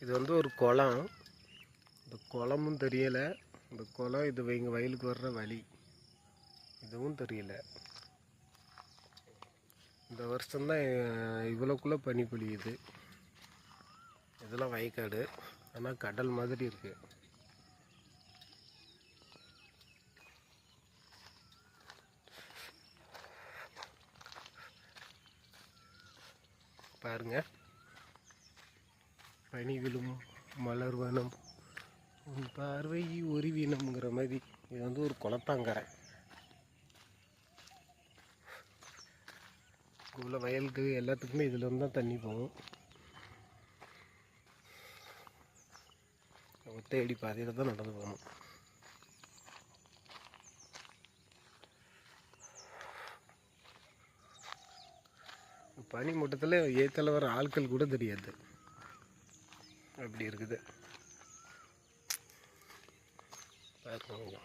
இது வந்து ஒரு குளம். இந்த குளமும் தெரியலை. இந்த குளம் இது எங்கள் வயலுக்கு வர்ற வழி இதுவும் தெரியல. இந்த வருஷம்தான் இவ்வளோக்குள்ளே பனி பொழியுது. இதெல்லாம் வயக்காடு, ஆனால் கடல் மாதிரி இருக்குது. பாருங்க, பனி விழும் மலர்வனம் உன் பார்வை ஒரு வீணம்ங்கிற மாதிரி. இது வந்து ஒரு குளத்தாங்கரை. உள்ள வயலுக்கு எல்லாத்துக்குமே இதில் இருந்து தான் தண்ணி போகும். ஒத்தையடி பாதையில் தான் நடந்து போகணும். பனி மூட்டத்தில் ஏத்தல வர ஆட்கள் கூட தெரியாது, அப்படி இருக்குது. பாருங்க.